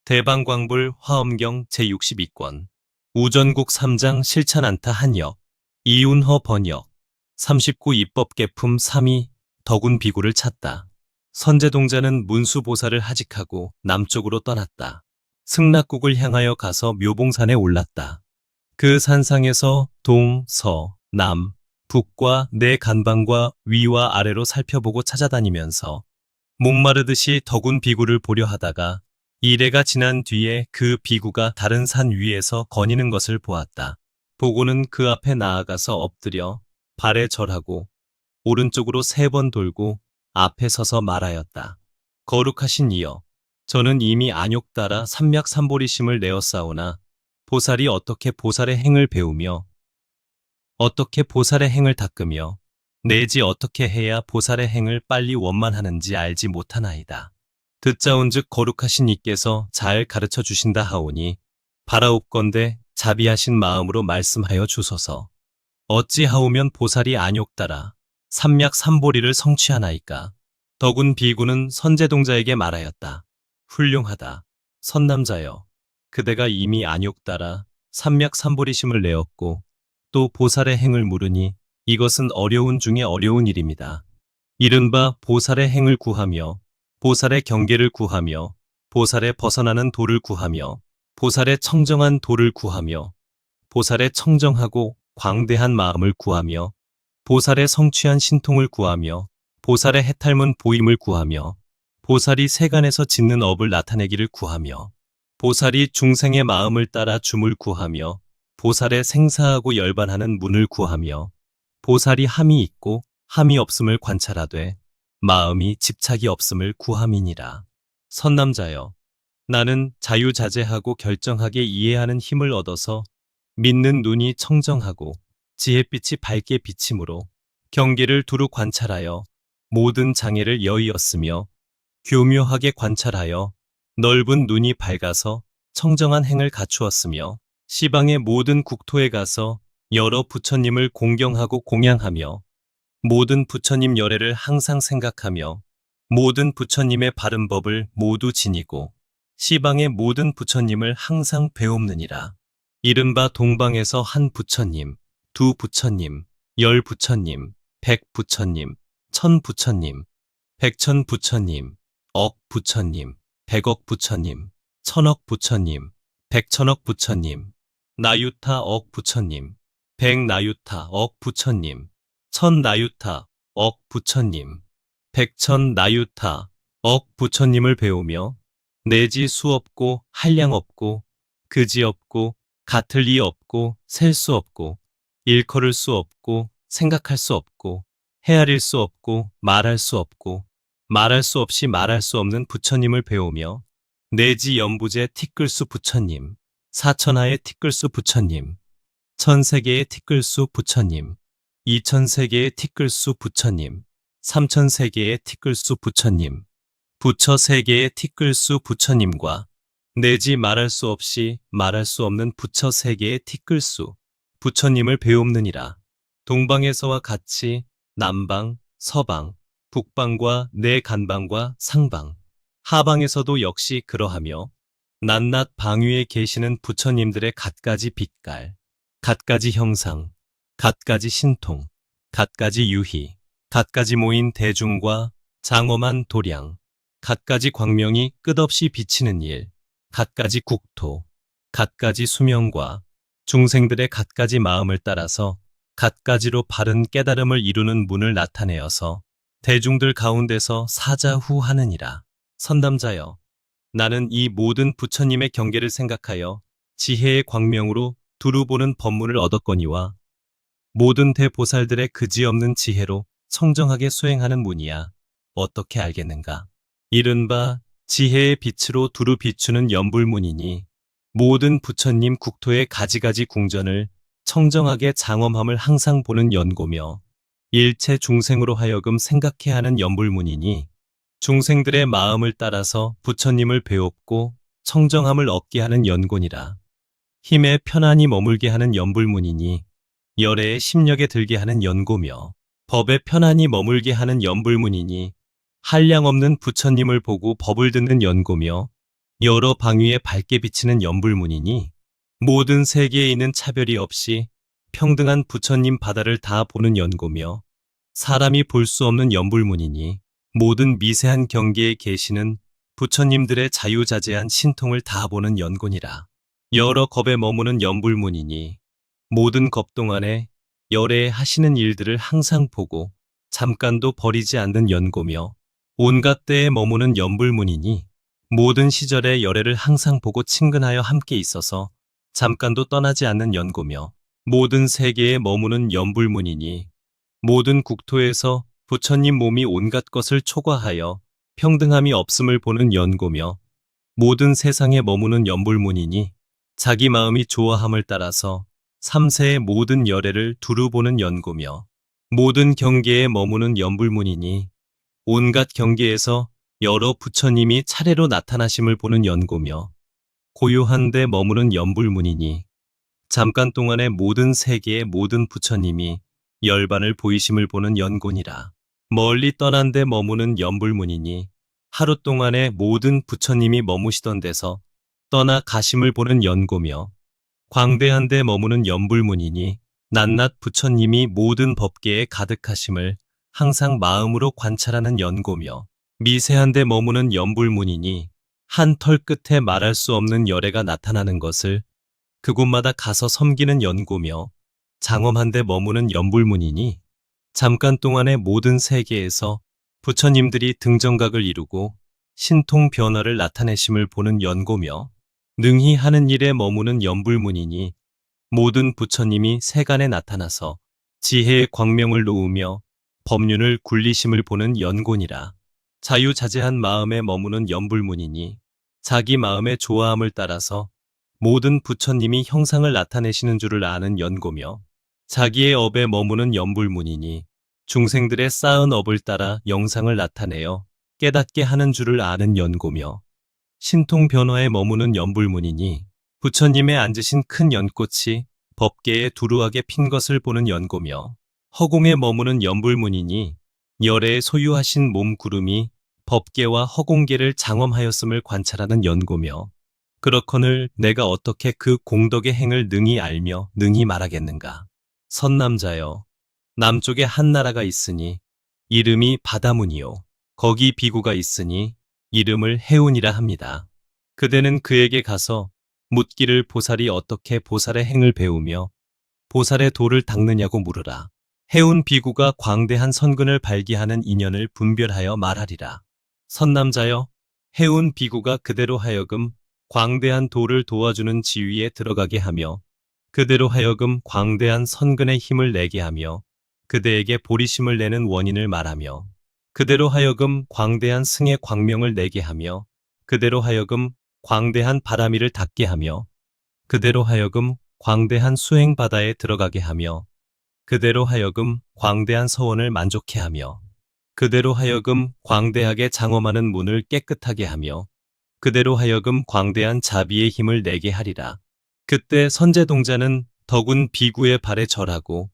대방광불 화엄경 제62권 우전국 3장 실찬안타 한역 이운허 번역 39 입법개품 3위 덕운 비구를 찾다. 선제동자는 문수보살을 하직하고 남쪽으로 떠났다. 승낙국을 향하여 가서 묘봉산에 올랐다. 그 산상에서 동, 서, 남, 북과 네 간방과 위와 아래로 살펴보고 찾아다니면서 목마르듯이 덕운 비구를 보려 하다가 이래가 지난 뒤에 그 비구가 다른 산 위에서 거니는 것을 보았다. 보고는 그 앞에 나아가서 엎드려 발에 절하고 오른쪽으로 3번 돌고 앞에 서서 말하였다. 거룩하신 이여, 저는 이미 안욕 따라 삼맥삼보리심을 내었사오나 보살이 어떻게 보살의 행을 배우며 어떻게 보살의 행을 닦으며 내지 어떻게 해야 보살의 행을 빨리 원만하는지 알지 못하나이다. 듣자온즉 거룩하신 이께서 잘 가르쳐 주신다 하오니 바라옵건대 자비하신 마음으로 말씀하여 주소서. 어찌하오면 보살이 안욕 따라 삼맥삼보리를 성취하나이까. 덕운 비구는 선제동자에게 말하였다. 훌륭하다. 선남자여, 그대가 이미 안욕 따라 삼맥삼보리심을 내었고 또 보살의 행을 물으니 이것은 어려운 중에 어려운 일입니다. 이른바 보살의 행을 구하며 보살의 경계를 구하며 보살의 벗어나는 도를 구하며 보살의 청정한 도를 구하며 보살의 청정하고 광대한 마음을 구하며 보살의 성취한 신통을 구하며 보살의 해탈문 보임을 구하며 보살이 세간에서 짓는 업을 나타내기를 구하며 보살이 중생의 마음을 따라 줌을 구하며 보살의 생사하고 열반하는 문을 구하며 보살이 함이 있고 함이 없음을 관찰하되 마음이 집착이 없음을 구함이니라. 선남자여, 나는 자유자재하고 결정하게 이해하는 힘을 얻어서 믿는 눈이 청정하고 지혜빛이 밝게 비침으로 경계를 두루 관찰하여 모든 장애를 여의었으며 교묘하게 관찰하여 넓은 눈이 밝아서 청정한 행을 갖추었으며 시방의 모든 국토에 가서 여러 부처님을 공경하고 공양하며 모든 부처님 열애를 항상 생각하며 모든 부처님의 바른 법을 모두 지니고 시방의 모든 부처님을 항상 배웁느니라. 이른바 동방에서 한 부처님, 두 부처님, 10 부처님, 100 부처님, 1000 부처님, 100,000 부처님, 억 부처님, 100억 부처님, 1000억 부처님, 100,000억 부처님, 나유타 억 부처님, 100나유타 억 부처님, 1000나유타 억 부처님, 100,000나유타 억 부처님을 배우며 내지 수 없고 한량 없고 그지 없고 같을 이 없고 셀 수 없고 일컬을 수 없고 생각할 수 없고 헤아릴 수 없고 말할 수 없고 말할 수 없이 말할 수 없는 부처님을 배우며 내지 연부제 티끌수 부처님, 사천하의 티끌수 부처님, 천세계의 티끌수 부처님, 2000세계의 티끌수 부처님, 3000세계의 티끌수 부처님, 부처 세계의 티끌수 부처님과 내지 말할 수 없이 말할 수 없는 부처 세계의 티끌수 부처님을 배움느니라. 동방에서와 같이 남방, 서방, 북방과 네 간방과 상방, 하방에서도 역시 그러하며 낱낱 방위에 계시는 부처님들의 갖가지 빛깔, 갖가지 형상, 갖가지 신통, 갖가지 유희, 갖가지 모인 대중과 장엄한 도량, 갖가지 광명이 끝없이 비치는 일, 갖가지 국토, 갖가지 수명과 중생들의 갖가지 마음을 따라서 갖가지로 바른 깨달음을 이루는 문을 나타내어서 대중들 가운데서 사자후 하느니라. 선담자여, 나는 이 모든 부처님의 경계를 생각하여 지혜의 광명으로 두루 보는 법문을 얻었거니와 모든 대보살들의 그지없는 지혜로 청정하게 수행하는 문이야 어떻게 알겠는가. 이른바 지혜의 빛으로 두루 비추는 연불문이니 모든 부처님 국토의 가지가지 궁전을 청정하게 장엄함을 항상 보는 연고며 일체 중생으로 하여금 생각해야 하는 연불문이니 중생들의 마음을 따라서 부처님을 배웁고 청정함을 얻게 하는 연곤이라. 힘에 편안히 머물게 하는 연불문이니 열애의 심력에 들게 하는 연고며 법에 편안히 머물게 하는 연불문이니 한량 없는 부처님을 보고 법을 듣는 연고며 여러 방위에 밝게 비치는 연불문이니 모든 세계에 있는 차별이 없이 평등한 부처님 바다를 다 보는 연고며 사람이 볼 수 없는 연불문이니 모든 미세한 경계에 계시는 부처님들의 자유자재한 신통을 다 보는 연곤이라. 여러 겁에 머무는 연불문이니 모든 겁 동안에 열애에 하시는 일들을 항상 보고 잠깐도 버리지 않는 연고며 온갖 때에 머무는 연불문이니 모든 시절에 열애를 항상 보고 친근하여 함께 있어서 잠깐도 떠나지 않는 연고며 모든 세계에 머무는 연불문이니 모든 국토에서 부처님 몸이 온갖 것을 초과하여 평등함이 없음을 보는 연고며 모든 세상에 머무는 연불문이니 자기 마음이 좋아함을 따라서 삼세의 모든 열애를 두루 보는 연고며 모든 경계에 머무는 연불문이니 온갖 경계에서 여러 부처님이 차례로 나타나심을 보는 연고며 고요한 데 머무는 연불문이니 잠깐 동안의 모든 세계의 모든 부처님이 열반을 보이심을 보는 연곤이라. 멀리 떠난 데 머무는 연불문이니 하루 동안의 모든 부처님이 머무시던 데서 떠나 가심을 보는 연고며 광대한 데 머무는 연불문이니 낱낱 부처님이 모든 법계에 가득하심을 항상 마음으로 관찰하는 연고며 미세한 데 머무는 연불문이니 한 털 끝에 말할 수 없는 열애가 나타나는 것을 그곳마다 가서 섬기는 연고며 장엄한 데 머무는 연불문이니 잠깐 동안의 모든 세계에서 부처님들이 등정각을 이루고 신통 변화를 나타내심을 보는 연고며 능히 하는 일에 머무는 연불문이니 모든 부처님이 세간에 나타나서 지혜의 광명을 놓으며 법륜을 굴리심을 보는 연곤이라. 자유자재한 마음에 머무는 연불문이니 자기 마음의 좋아함을 따라서 모든 부처님이 형상을 나타내시는 줄을 아는 연고며 자기의 업에 머무는 연불문이니 중생들의 쌓은 업을 따라 영상을 나타내어 깨닫게 하는 줄을 아는 연고며 신통 변화에 머무는 연불문이니 부처님의 앉으신 큰 연꽃이 법계에 두루하게 핀 것을 보는 연고며 허공에 머무는 연불문이니 열애에 소유하신 몸구름이 법계와 허공계를 장엄하였음을 관찰하는 연고며 그렇거늘 내가 어떻게 그 공덕의 행을 능히 알며 능히 말하겠는가. 선남자여, 남쪽에 한 나라가 있으니 이름이 바다문이요. 거기 비구가 있으니 이름을 해운이라 합니다. 그대는 그에게 가서 묻기를 보살이 어떻게 보살의 행을 배우며 보살의 도를 닦느냐고 물으라. 해운 비구가 광대한 선근을 발기하는 인연을 분별하여 말하리라. 선남자여, 해운 비구가 그대로 하여금 광대한 도를 도와주는 지위에 들어가게 하며 그대로 하여금 광대한 선근의 힘을 내게 하며 그대에게 보리심을 내는 원인을 말하며 그대로 하여금 광대한 승의 광명을 내게 하며 그대로 하여금 광대한 바람이를 닿게 하며 그대로 하여금 광대한 수행 바다에 들어가게 하며 그대로 하여금 광대한 서원을 만족해 하며 그대로 하여금 광대하게 장엄하는 문을 깨끗하게 하며 그대로 하여금 광대한 자비의 힘을 내게 하리라. 그때 선제동자는 덕운 비구의 발에 절하고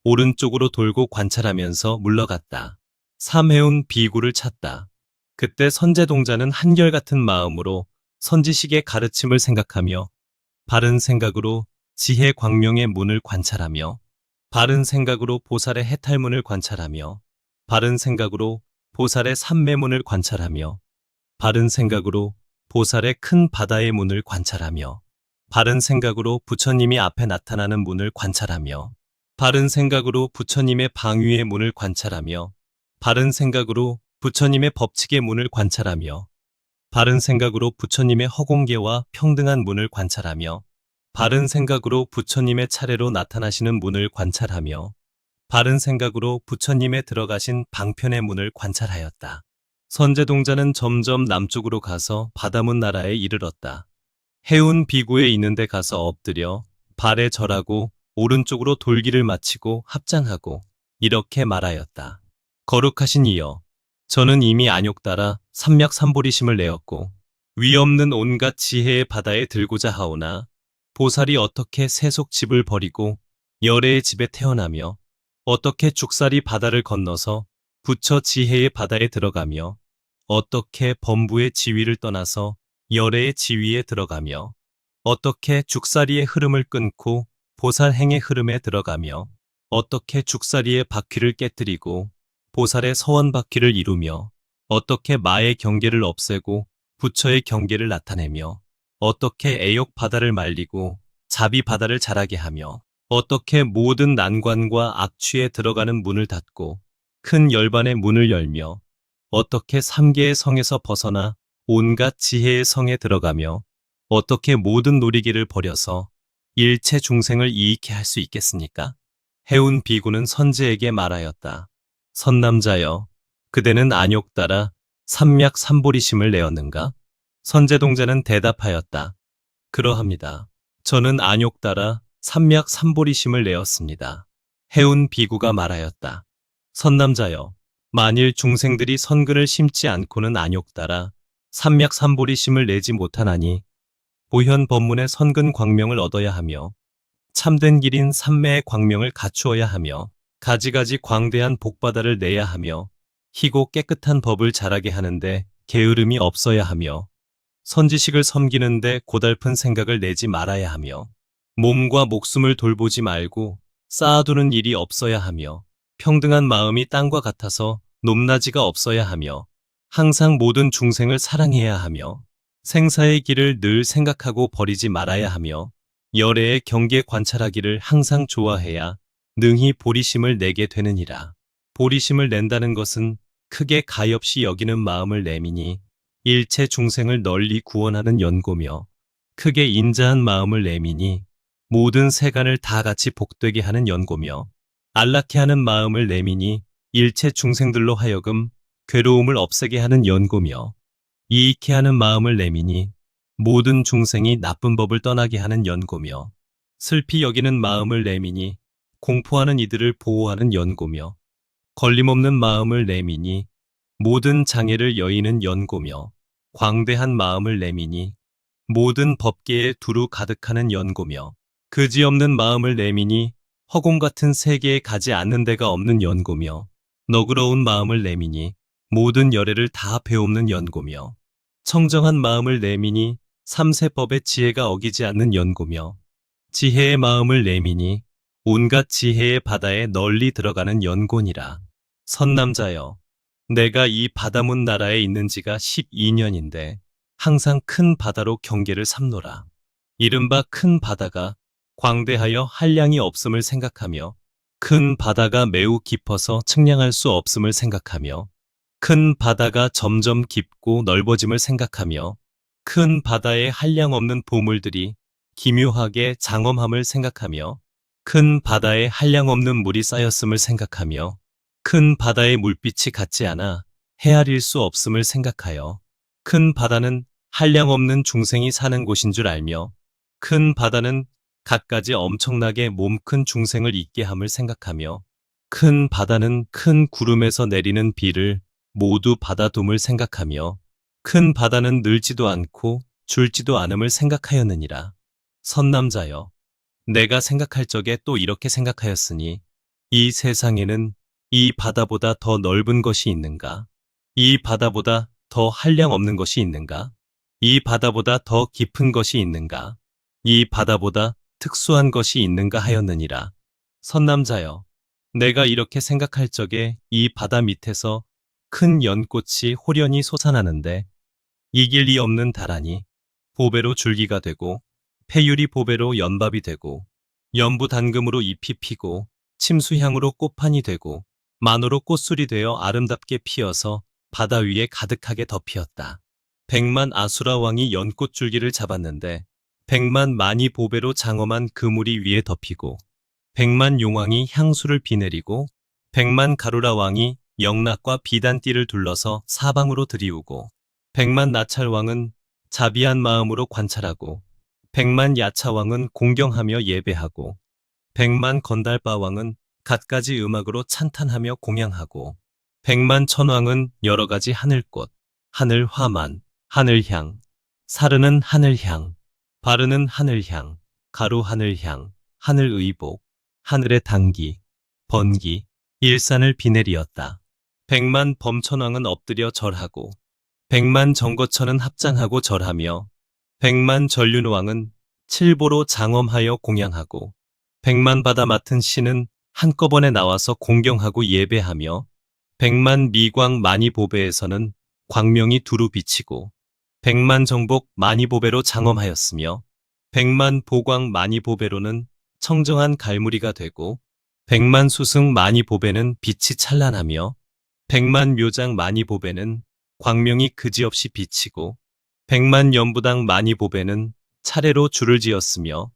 오른쪽으로 돌고 관찰하면서 물러갔다. 삼해운 비구를 찾다. 그때 선제동자는 한결같은 마음으로 선지식의 가르침을 생각하며 바른 생각으로 지혜 광명의 문을 관찰하며 바른 생각으로 보살의 해탈문을 관찰하며 바른 생각으로 보살의 삼매문을 관찰하며 바른 생각으로 보살의 큰 바다의 문을 관찰하며 바른 생각으로 부처님이 앞에 나타나는 문을 관찰하며 바른 생각으로 부처님의 방위의 문을 관찰하며 바른 생각으로 부처님의 법칙의 문을 관찰하며 바른 생각으로 부처님의 허공계와 평등한 문을 관찰하며 바른 생각으로 부처님의 차례로 나타나시는 문을 관찰하며 바른 생각으로 부처님의 들어가신 방편의 문을 관찰하였다. 선제동자는 점점 남쪽으로 가서 바다문 나라에 이르렀다. 해운 비구에 있는 데 가서 엎드려 발에 절하고 오른쪽으로 돌기를 마치고 합장하고 이렇게 말하였다. 거룩하신 이여, 저는 이미 안욕 따라 삼맥삼보리심을 내었고 위 없는 온갖 지혜의 바다에 들고자 하오나 보살이 어떻게 세속 집을 버리고 열애의 집에 태어나며 어떻게 죽살이 바다를 건너서 부처 지혜의 바다에 들어가며 어떻게 범부의 지위를 떠나서 열애의 지위에 들어가며 어떻게 죽사리의 흐름을 끊고 보살행의 흐름에 들어가며 어떻게 죽사리의 바퀴를 깨뜨리고 보살의 서원 바퀴를 이루며 어떻게 마의 경계를 없애고 부처의 경계를 나타내며 어떻게 애욕 바다를 말리고 자비 바다를 자라게 하며 어떻게 모든 난관과 악취에 들어가는 문을 닫고 큰 열반의 문을 열며 어떻게 삼계의 성에서 벗어나 온갖 지혜의 성에 들어가며 어떻게 모든 놀이기를 버려서 일체 중생을 이익해 할 수 있겠습니까? 해운 비구는 선제에게 말하였다. 선남자여, 그대는 안욕 따라 삼맥 삼보리심을 내었는가? 선제동자는 대답하였다. 그러합니다. 저는 안욕 따라 삼맥 삼보리심을 내었습니다. 해운 비구가 말하였다. 선남자여, 만일 중생들이 선근을 심지 않고는 안욕 따라 삼맥 삼보리심을 내지 못하나니 보현 법문의 선근 광명을 얻어야 하며 참된 길인 삼매의 광명을 갖추어야 하며 가지가지 광대한 복바다를 내야 하며 희고 깨끗한 법을 자라게 하는데 게으름이 없어야 하며 선지식을 섬기는데 고달픈 생각을 내지 말아야 하며 몸과 목숨을 돌보지 말고 쌓아두는 일이 없어야 하며 평등한 마음이 땅과 같아서 높낮이가 없어야 하며 항상 모든 중생을 사랑해야 하며 생사의 길을 늘 생각하고 버리지 말아야 하며 열애의 경계 관찰하기를 항상 좋아해야 능히 보리심을 내게 되느니라. 보리심을 낸다는 것은 크게 가엾이 여기는 마음을 내미니 일체 중생을 널리 구원하는 연고며 크게 인자한 마음을 내미니 모든 세간을 다 같이 복되게 하는 연고며 안락해 하는 마음을 내미니 일체 중생들로 하여금 괴로움을 없애게 하는 연고며 이익해 하는 마음을 내미니 모든 중생이 나쁜 법을 떠나게 하는 연고며 슬피 여기는 마음을 내미니 공포하는 이들을 보호하는 연고며 걸림없는 마음을 내미니 모든 장애를 여의는 연고며 광대한 마음을 내미니 모든 법계에 두루 가득하는 연고며 그지없는 마음을 내미니 허공 같은 세계에 가지 않는 데가 없는 연고며 너그러운 마음을 내미니 모든 열애를 다 배옵는 연고며 청정한 마음을 내미니 삼세법의 지혜가 어기지 않는 연고며 지혜의 마음을 내미니 온갖 지혜의 바다에 널리 들어가는 연고니라. 선남자여, 내가 이 바다문 나라에 있는 지가 12년인데 항상 큰 바다로 경계를 삼노라. 이른바 큰 바다가 광대하여 한량이 없음을 생각하며 큰 바다가 매우 깊어서 측량할 수 없음을 생각하며 큰 바다가 점점 깊고 넓어짐을 생각하며 큰 바다에 한량 없는 보물들이 기묘하게 장엄함을 생각하며 큰 바다에 한량 없는 물이 쌓였음을 생각하며 큰 바다의 물빛이 같지 않아 헤아릴 수 없음을 생각하여 큰 바다는 한량 없는 중생이 사는 곳인 줄 알며 큰 바다는 갖가지 엄청나게 몸 큰 중생을 있게 함을 생각하며 큰 바다는 큰 구름에서 내리는 비를 모두 받아둠을 생각하며 큰 바다는 늘지도 않고 줄지도 않음을 생각하였느니라. 선남자여, 내가 생각할 적에 또 이렇게 생각하였으니 이 세상에는 이 바다보다 더 넓은 것이 있는가? 이 바다보다 더 한량 없는 것이 있는가? 이 바다보다 더 깊은 것이 있는가? 이 바다보다 특수한 것이 있는가 하였느니라. 선남자여, 내가 이렇게 생각할 적에 이 바다 밑에서 큰 연꽃이 호련히 솟아나는데 이길 리 없는 다라니 보배로 줄기가 되고 폐유리 보배로 연밥이 되고 연부 단금으로 잎이 피고 침수향으로 꽃판이 되고 만호로 꽃술이 되어 아름답게 피어서 바다 위에 가득하게 덮이었다. 100만 아수라 왕이 연꽃 줄기를 잡았는데 100만 많이 보배로 장엄한 그물이 위에 덮이고 100만 용왕이 향수를 비내리고 100만 가루라 왕이 영락과 비단띠를 둘러서 사방으로 들이우고 100만 나찰왕은 자비한 마음으로 관찰하고 100만 야차왕은 공경하며 예배하고 100만 건달바왕은 갖가지 음악으로 찬탄하며 공양하고 100만 천왕은 여러 가지 하늘꽃, 하늘화만, 하늘향, 사르는 하늘향, 바르는 하늘향, 가루 하늘향, 하늘의복, 하늘의 당기, 번기, 일산을 비내리었다. 100만 범천왕은 엎드려 절하고 백만 정거천은 합장하고 절하며 백만 전륜왕은 칠보로 장엄하여 공양하고 백만 바다 맡은 신은 한꺼번에 나와서 공경하고 예배하며 백만 미광 마니보배에서는 광명이 두루 비치고 백만 정복 마니보배로 장엄하였으며 백만 보광 마니보배로는 청정한 갈무리가 되고 백만 수승 마니보배는 빛이 찬란하며 백만 묘장 마니보배는 광명이 그지없이 비치고 백만 연부당 마니보배는 차례로 줄을 지었으며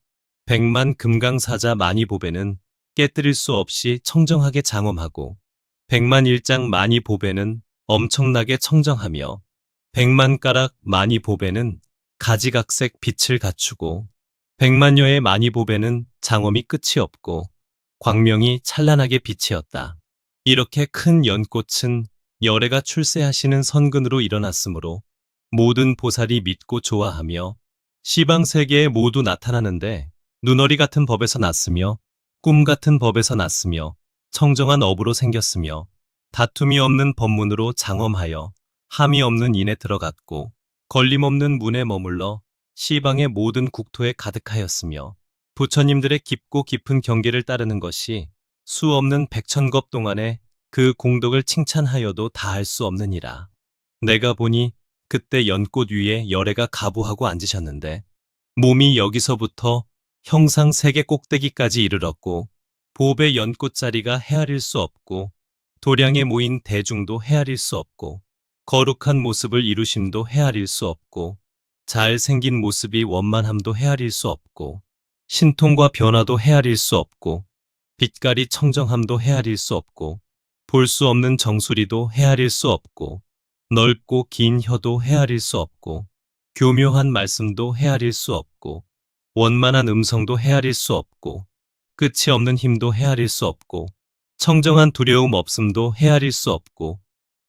백만 금강사자 마니보배는 깨뜨릴 수 없이 청정하게 장엄하고 백만 일장 마니보배는 엄청나게 청정하며 백만 가락 마니보배는 가지각색 빛을 갖추고 백만여의 마니보배는 장엄이 끝이 없고 광명이 찬란하게 빛이었다. 이렇게 큰 연꽃은 열애가 출세하시는 선근으로 일어났으므로 모든 보살이 믿고 좋아하며 시방세계에 모두 나타나는데 눈어리 같은 법에서 났으며 꿈 같은 법에서 났으며 청정한 업으로 생겼으며 다툼이 없는 법문으로 장엄하여 함이 없는 인에 들어갔고 걸림없는 문에 머물러 시방의 모든 국토에 가득하였으며 부처님들의 깊고 깊은 경계를 따르는 것이 수 없는 백천겁 동안에 그 공덕을 칭찬하여도 다할 수 없느니라. 내가 보니 그때 연꽃 위에 열애가 가부하고 앉으셨는데 몸이 여기서부터 형상 세계 꼭대기까지 이르렀고 보배 연꽃자리가 헤아릴 수 없고 도량에 모인 대중도 헤아릴 수 없고 거룩한 모습을 이루심도 헤아릴 수 없고 잘생긴 모습이 원만함도 헤아릴 수 없고 신통과 변화도 헤아릴 수 없고 빛깔이 청정함도 헤아릴 수 없고 볼 수 없는 정수리도 헤아릴 수 없고 넓고 긴 혀도 헤아릴 수 없고 교묘한 말씀도 헤아릴 수 없고 원만한 음성도 헤아릴 수 없고 끝이 없는 힘도 헤아릴 수 없고 청정한 두려움 없음도 헤아릴 수 없고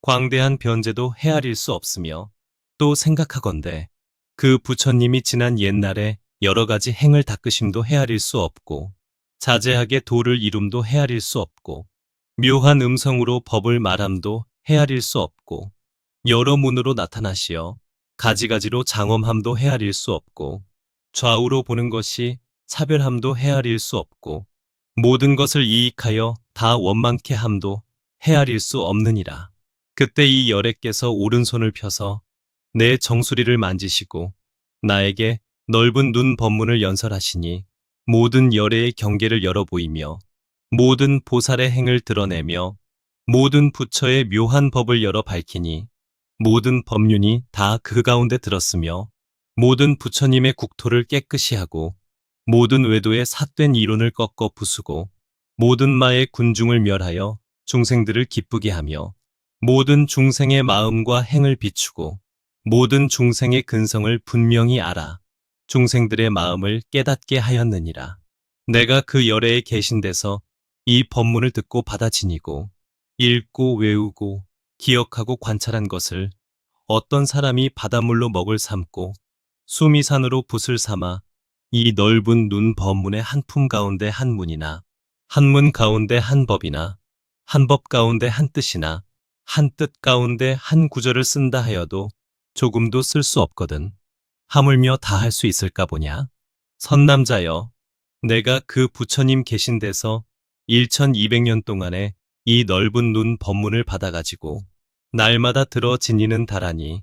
광대한 변제도 헤아릴 수 없으며 또 생각하건대 그 부처님이 지난 옛날에 여러 가지 행을 닦으심도 헤아릴 수 없고 자제하게 도를 이룸도 헤아릴 수 없고 묘한 음성으로 법을 말함도 헤아릴 수 없고 여러 문으로 나타나시어 가지가지로 장엄함도 헤아릴 수 없고 좌우로 보는 것이 차별함도 헤아릴 수 없고 모든 것을 이익하여 다 원만케 함도 헤아릴 수 없느니라. 그때 이 열애께서 오른손을 펴서 내 정수리를 만지시고 나에게 넓은 눈 법문을 연설하시니 모든 열애의 경계를 열어 보이며 모든 보살의 행을 드러내며 모든 부처의 묘한 법을 열어 밝히니 모든 법륜이 다 그 가운데 들었으며 모든 부처님의 국토를 깨끗이 하고 모든 외도의 삿된 이론을 꺾어 부수고 모든 마의 군중을 멸하여 중생들을 기쁘게 하며 모든 중생의 마음과 행을 비추고 모든 중생의 근성을 분명히 알아 중생들의 마음을 깨닫게 하였느니라. 내가 그 열애에 계신 데서 이 법문을 듣고 받아 지니고 읽고 외우고 기억하고 관찰한 것을 어떤 사람이 바닷물로 먹을 삼고 수미산으로 붓을 삼아 이 넓은 눈 법문의 한 품 가운데 한 문이나 한 문 가운데 한 법이나 한 법 가운데 한 뜻이나 한 뜻 가운데 한 구절을 쓴다 하여도 조금도 쓸 수 없거든. 하물며 다 할 수 있을까 보냐? 선남자여, 내가 그 부처님 계신 데서 1200년 동안에 이 넓은 눈 법문을 받아가지고 날마다 들어 지니는 다라니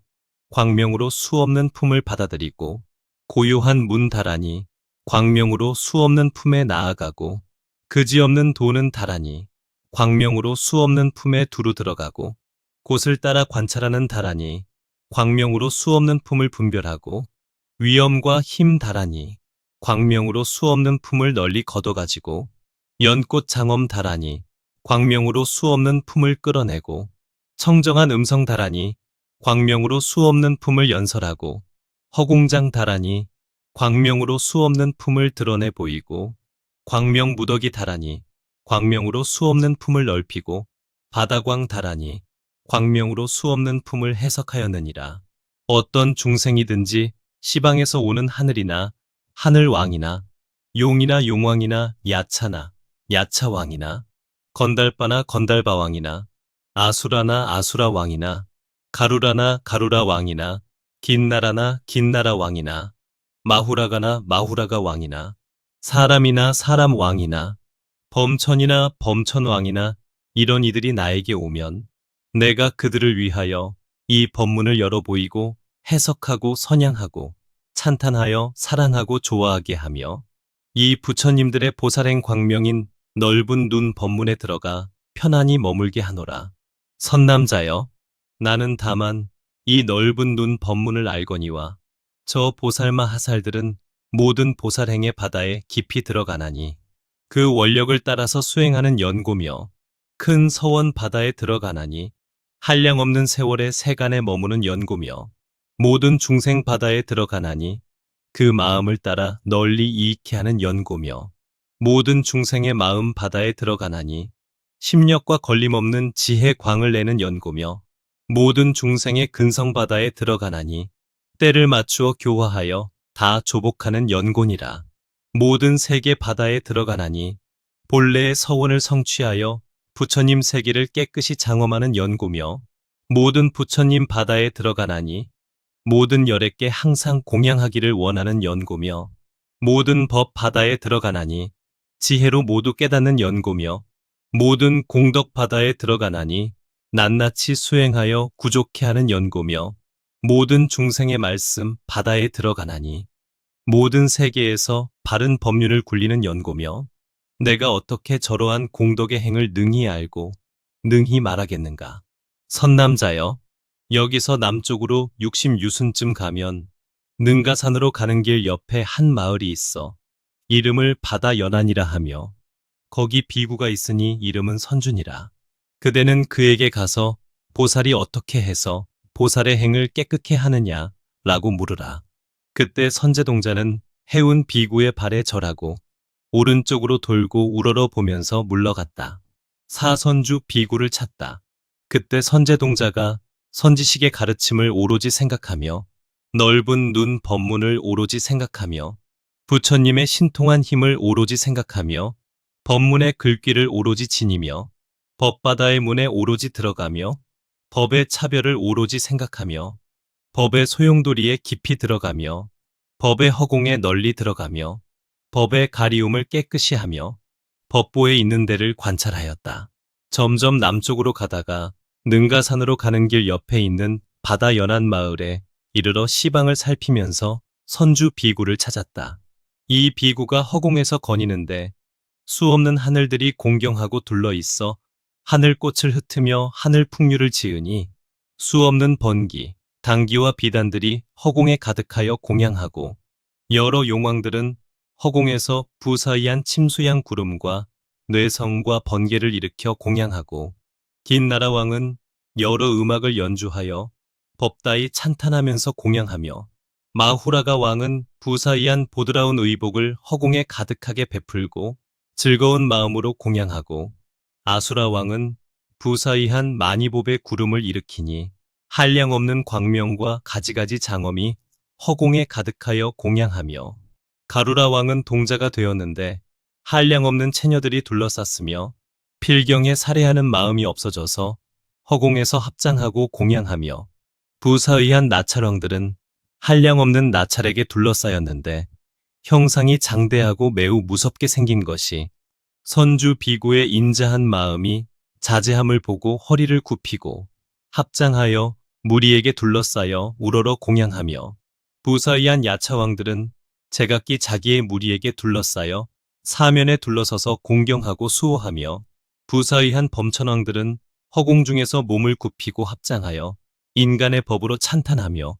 광명으로 수없는 품을 받아들이고 고요한 문 다라니 광명으로 수없는 품에 나아가고 그지없는 도는 다라니 광명으로 수없는 품에 두루 들어가고 곳을 따라 관찰하는 다라니 광명으로 수없는 품을 분별하고 위엄과 힘 다라니 광명으로 수없는 품을 널리 걷어가지고 연꽃 장엄 다라니 광명으로 수없는 품을 끌어내고 청정한 음성 다라니 광명으로 수없는 품을 연설하고 허공장 다라니 광명으로 수없는 품을 드러내 보이고 광명 무더기 다라니 광명으로 수없는 품을 넓히고 바다광 다라니 광명으로 수없는 품을 해석하였느니라. 어떤 중생이든지 시방에서 오는 하늘이나 하늘왕이나 용이나 용왕이나 야차나 야차왕이나 건달바나 건달바왕이나 아수라나 아수라왕이나 가루라나 가루라 왕이나 긴나라나 긴나라 왕이나 마후라가나 마후라가 왕이나 사람이나 사람 왕이나 범천이나 범천 왕이나 이런 이들이 나에게 오면 내가 그들을 위하여 이 법문을 열어 보이고 해석하고 선양하고 찬탄하여 사랑하고 좋아하게 하며 이 부처님들의 보살행 광명인 넓은 눈 법문에 들어가 편안히 머물게 하노라. 선남자여, 나는 다만 이 넓은 눈 법문을 알거니와 저 보살마 하살들은 모든 보살행의 바다에 깊이 들어가나니 그 원력을 따라서 수행하는 연고며 큰 서원 바다에 들어가나니 한량없는 세월의 세간에 머무는 연고며 모든 중생 바다에 들어가나니 그 마음을 따라 널리 이익해 하는 연고며 모든 중생의 마음 바다에 들어가나니 심력과 걸림없는 지혜 광을 내는 연고며 모든 중생의 근성 바다에 들어가나니 때를 맞추어 교화하여 다 조복하는 연곤이라. 모든 세계 바다에 들어가나니 본래의 서원을 성취하여 부처님 세계를 깨끗이 장엄하는 연고며 모든 부처님 바다에 들어가나니 모든 열애께 항상 공양하기를 원하는 연고며 모든 법 바다에 들어가나니 지혜로 모두 깨닫는 연고며 모든 공덕 바다에 들어가나니 낱낱이 수행하여 구족해 하는 연고며 모든 중생의 말씀 바다에 들어가나니 모든 세계에서 바른 법률을 굴리는 연고며 내가 어떻게 저러한 공덕의 행을 능히 알고 능히 말하겠는가. 선남자여, 여기서 남쪽으로 60유순쯤 가면 능가산으로 가는 길 옆에 한 마을이 있어 이름을 바다 연안이라 하며 거기 비구가 있으니 이름은 선준이라. 그대는 그에게 가서 보살이 어떻게 해서 보살의 행을 깨끗게 하느냐 라고 물으라. 그때 선제동자는 해운 비구의 발에 절하고 오른쪽으로 돌고 우러러 보면서 물러갔다. 사선주 비구를 찾다. 그때 선제동자가 선지식의 가르침을 오로지 생각하며 넓은 눈 법문을 오로지 생각하며 부처님의 신통한 힘을 오로지 생각하며 법문의 글귀를 오로지 지니며 법바다의 문에 오로지 들어가며 법의 차별을 오로지 생각하며 법의 소용돌이에 깊이 들어가며 법의 허공에 널리 들어가며 법의 가리움을 깨끗이 하며 법보에 있는 데를 관찰하였다. 점점 남쪽으로 가다가 능가산으로 가는 길 옆에 있는 바다 연안 마을에 이르러 시방을 살피면서 선주 비구를 찾았다. 이 비구가 허공에서 거니는데 수없는 하늘들이 공경하고 둘러 있어 하늘꽃을 흩으며 하늘 풍류를 지으니 수없는 번기, 당기와 비단들이 허공에 가득하여 공양하고 여러 용왕들은 허공에서 부사이한 침수양 구름과 뇌성과 번개를 일으켜 공양하고 긴나라 왕은 여러 음악을 연주하여 법다이 찬탄하면서 공양하며 마후라가 왕은 부사이한 보드라운 의복을 허공에 가득하게 베풀고 즐거운 마음으로 공양하고 아수라 왕은 부사이한 마니봅의 구름을 일으키니 한량없는 광명과 가지가지 장엄이 허공에 가득하여 공양하며 가루라 왕은 동자가 되었는데 한량없는 처녀들이 둘러쌌으며 필경에 살해하는 마음이 없어져서 허공에서 합장하고 공양하며 부사의한 나찰왕들은 한량없는 나찰에게 둘러싸였는데 형상이 장대하고 매우 무섭게 생긴 것이 선주 비구의 인자한 마음이 자제함을 보고 허리를 굽히고 합장하여 무리에게 둘러싸여 우러러 공양하며 부사의한 야차왕들은 제각기 자기의 무리에게 둘러싸여 사면에 둘러서서 공경하고 수호하며 부사의한 범천왕들은 허공 중에서 몸을 굽히고 합장하여 인간의 법으로 찬탄하며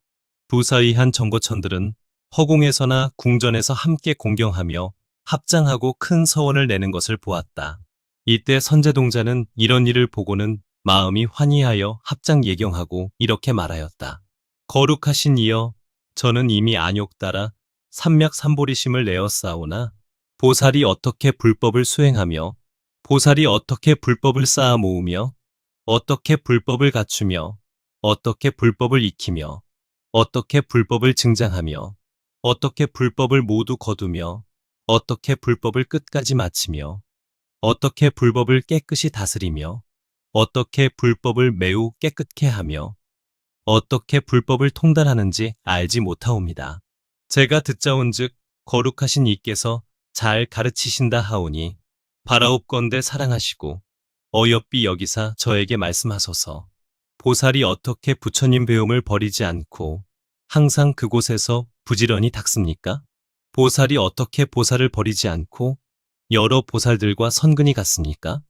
부사의한 정거천들은 허공에서나 궁전에서 함께 공경하며 합장하고 큰 서원을 내는 것을 보았다. 이때 선제동자는 이런 일을 보고는 마음이 환희하여 합장 예경하고 이렇게 말하였다. 거룩하신 이여, 저는 이미 안욕 따라 삼맥삼보리심을 내었사오나 보살이 어떻게 불법을 수행하며 보살이 어떻게 불법을 쌓아 모으며 어떻게 불법을 갖추며 어떻게 불법을 익히며 어떻게 불법을 증장하며 어떻게 불법을 모두 거두며 어떻게 불법을 끝까지 마치며 어떻게 불법을 깨끗이 다스리며 어떻게 불법을 매우 깨끗게 하며 어떻게 불법을 통달하는지 알지 못하옵니다. 제가 듣자온즉 거룩하신 이께서 잘 가르치신다 하오니 바라옵건대 사랑하시고 어여삐 여기사 저에게 말씀하소서. 보살이 어떻게 부처님 배움을 버리지 않고 항상 그곳에서 부지런히 닦습니까? 보살이 어떻게 보살을 버리지 않고 여러 보살들과 선근히 갔습니까?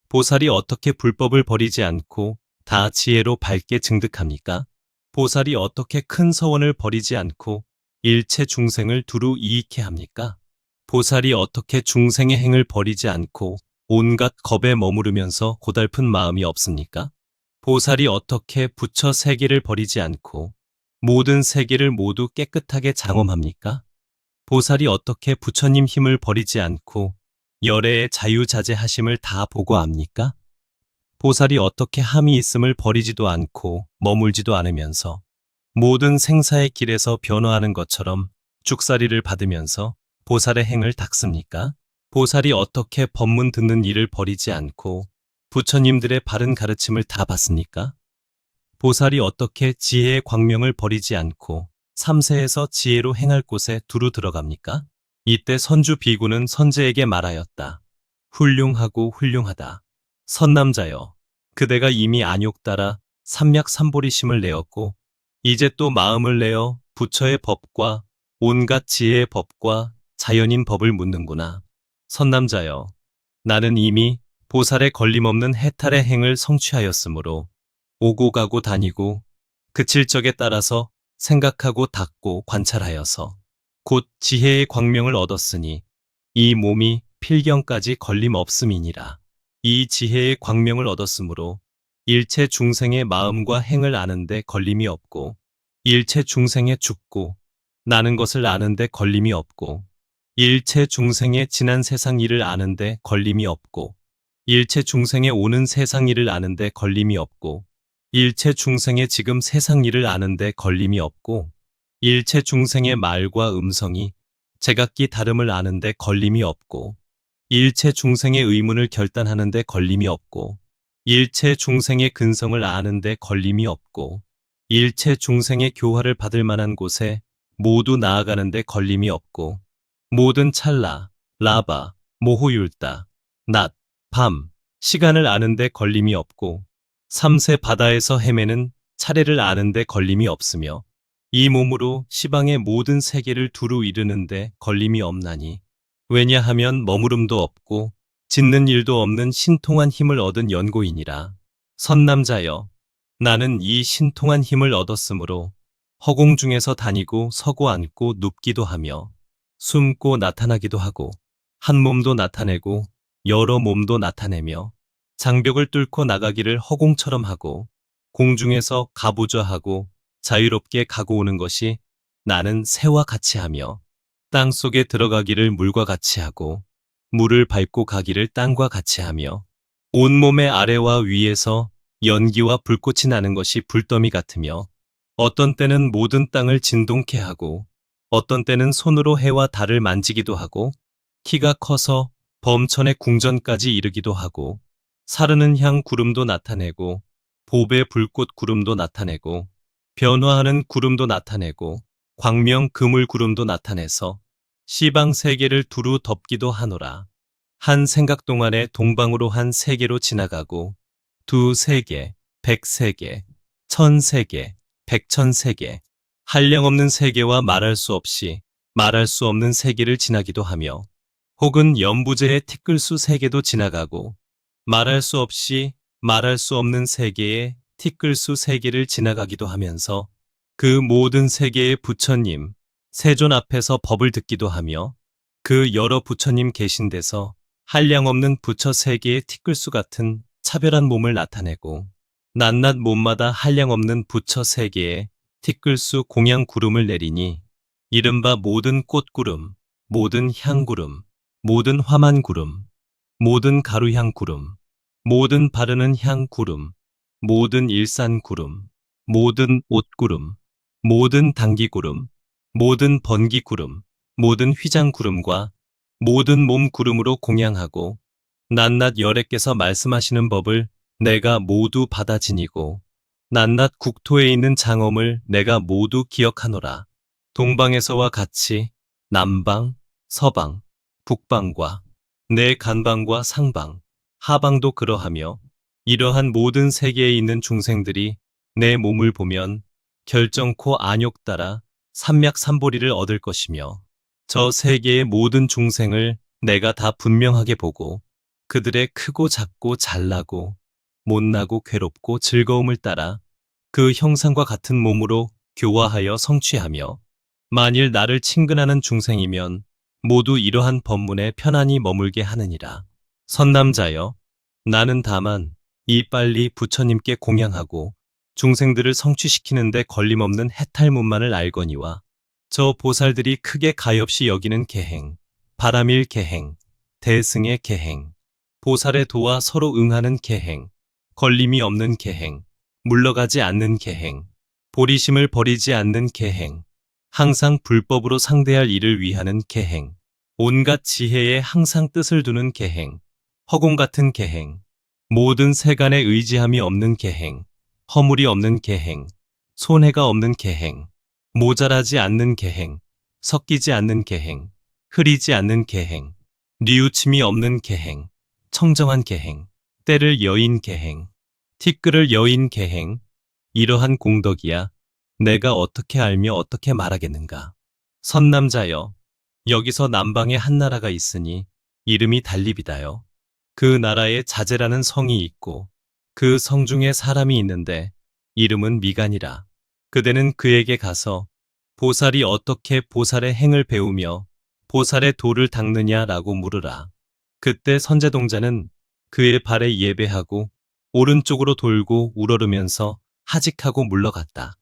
보살이 어떻게 불법을 버리지 않고 다 지혜로 밝게 증득합니까? 보살이 어떻게 큰 서원을 버리지 않고 일체 중생을 두루 이익해 합니까? 보살이 어떻게 중생의 행을 버리지 않고 온갖 겁에 머무르면서 고달픈 마음이 없습니까? 보살이 어떻게 부처 세계를 버리지 않고 모든 세계를 모두 깨끗하게 장엄합니까? 보살이 어떻게 부처님 힘을 버리지 않고 열애의 자유자재하심을 다 보고합니까? 보살이 어떻게 함이 있음을 버리지도 않고 머물지도 않으면서 모든 생사의 길에서 변화하는 것처럼 죽사리를 받으면서 보살의 행을 닦습니까? 보살이 어떻게 법문 듣는 일을 버리지 않고 부처님들의 바른 가르침을 다 받습니까? 보살이 어떻게 지혜의 광명을 버리지 않고 삼세에서 지혜로 행할 곳에 두루 들어갑니까? 이때 선주 비구는 선제에게 말하였다. 훌륭하고 훌륭하다. 선남자여, 그대가 이미 안욕 따라 삼략삼보리심을 내었고 이제 또 마음을 내어 부처의 법과 온갖 지혜의 법과 자연인 법을 묻는구나. 선남자여, 나는 이미 보살의 걸림없는 해탈의 행을 성취하였으므로 오고 가고 다니고 그칠 적에 따라서 생각하고 닦고 관찰하여서 곧 지혜의 광명을 얻었으니 이 몸이 필경까지 걸림없음이니라. 이 지혜의 광명을 얻었으므로 일체 중생의 마음과 행을 아는데 걸림이 없고 일체 중생의 죽고 나는 것을 아는데 걸림이 없고 일체 중생의 지난 세상 일을 아는데 걸림이 없고 일체 중생의 오는 세상 일을 아는데 걸림이 없고 일체 중생의 지금 세상 일을 아는데 걸림이 없고 일체 중생의 말과 음성이 제각기 다름을 아는데 걸림이 없고 일체 중생의 의문을 결단하는데 걸림이 없고 일체 중생의 근성을 아는데 걸림이 없고 일체 중생의 교화를 받을 만한 곳에 모두 나아가는데 걸림이 없고 모든 찰나, 라바, 모호율다, 낮, 밤, 시간을 아는데 걸림이 없고 삼세 바다에서 헤매는 차례를 아는데 걸림이 없으며 이 몸으로 시방의 모든 세계를 두루 이르는데 걸림이 없나니 왜냐하면 머무름도 없고 짓는 일도 없는 신통한 힘을 얻은 연고이니라. 선남자여, 나는 이 신통한 힘을 얻었으므로 허공 중에서 다니고 서고 앉고 눕기도 하며 숨고 나타나기도 하고 한 몸도 나타내고 여러 몸도 나타내며 장벽을 뚫고 나가기를 허공처럼 하고 공중에서 가부좌하고 자유롭게 가고 오는 것이 나는 새와 같이 하며 땅 속에 들어가기를 물과 같이 하고 물을 밟고 가기를 땅과 같이 하며 온몸의 아래와 위에서 연기와 불꽃이 나는 것이 불더미 같으며 어떤 때는 모든 땅을 진동케 하고 어떤 때는 손으로 해와 달을 만지기도 하고 키가 커서 범천의 궁전까지 이르기도 하고 사르는 향 구름도 나타내고 보배 불꽃 구름도 나타내고 변화하는 구름도 나타내고 광명 그물 구름도 나타내서 시방 세계를 두루 덮기도 하노라. 한 생각 동안에 동방으로 한 세계로 지나가고 두 세계, 100세계, 1000세계, 100,000세계, 한량없는 세계와 말할 수 없이 말할 수 없는 세계를 지나기도 하며 혹은 연부제의 티끌수 세계도 지나가고 말할 수 없이 말할 수 없는 세계의 티끌수 세계를 지나가기도 하면서 그 모든 세계의 부처님, 세존 앞에서 법을 듣기도 하며 그 여러 부처님 계신 데서 한량없는 부처 세계의 티끌수 같은 차별한 몸을 나타내고 낱낱 몸마다 한량없는 부처 세계에 티끌수 공양 구름을 내리니 이른바 모든 꽃구름, 모든 향구름, 모든 화만 구름, 모든 가루향 구름, 모든 바르는 향 구름, 모든 일산 구름, 모든 옷 구름, 모든 당기 구름, 모든 번기 구름, 모든 휘장 구름과 모든 몸 구름으로 공양하고 낱낱 열애께서 말씀하시는 법을 내가 모두 받아 지니고 낱낱 국토에 있는 장엄을 내가 모두 기억하노라. 동방에서와 같이 남방, 서방, 북방과 내 간방과 상방, 하방도 그러하며 이러한 모든 세계에 있는 중생들이 내 몸을 보면 결정코 안욕 따라 삼맥삼보리를 얻을 것이며 저 세계의 모든 중생을 내가 다 분명하게 보고 그들의 크고 작고 잘나고 못나고 괴롭고 즐거움을 따라 그 형상과 같은 몸으로 교화하여 성취하며 만일 나를 친근하는 중생이면 모두 이러한 법문에 편안히 머물게 하느니라. 선남자여, 나는 다만 이빨리 부처님께 공양하고 중생들을 성취시키는데 걸림없는 해탈문만을 알거니와 저 보살들이 크게 가엾이 여기는 계행, 바람일 계행, 대승의 계행, 보살의 도와 서로 응하는 계행, 걸림이 없는 계행, 물러가지 않는 계행, 보리심을 버리지 않는 계행, 항상 불법으로 상대할 일을 위하는 계행, 온갖 지혜에 항상 뜻을 두는 계행, 허공 같은 계행, 모든 세간에 의지함이 없는 계행, 허물이 없는 계행, 손해가 없는 계행, 모자라지 않는 계행, 섞이지 않는 계행, 흐리지 않는 계행, 뉘우침이 없는 계행, 청정한 계행, 때를 여인 계행, 티끌을 여인 계행, 이러한 공덕이야 내가 어떻게 알며 어떻게 말하겠는가. 선남자여, 여기서 남방에 한 나라가 있으니 이름이 달리비다요. 그 나라에 자제라는 성이 있고 그 성 중에 사람이 있는데 이름은 미간이라. 그대는 그에게 가서 보살이 어떻게 보살의 행을 배우며 보살의 도를 닦느냐라고 물으라. 그때 선제동자는 그의 발에 예배하고 오른쪽으로 돌고 우러르면서 하직하고 물러갔다.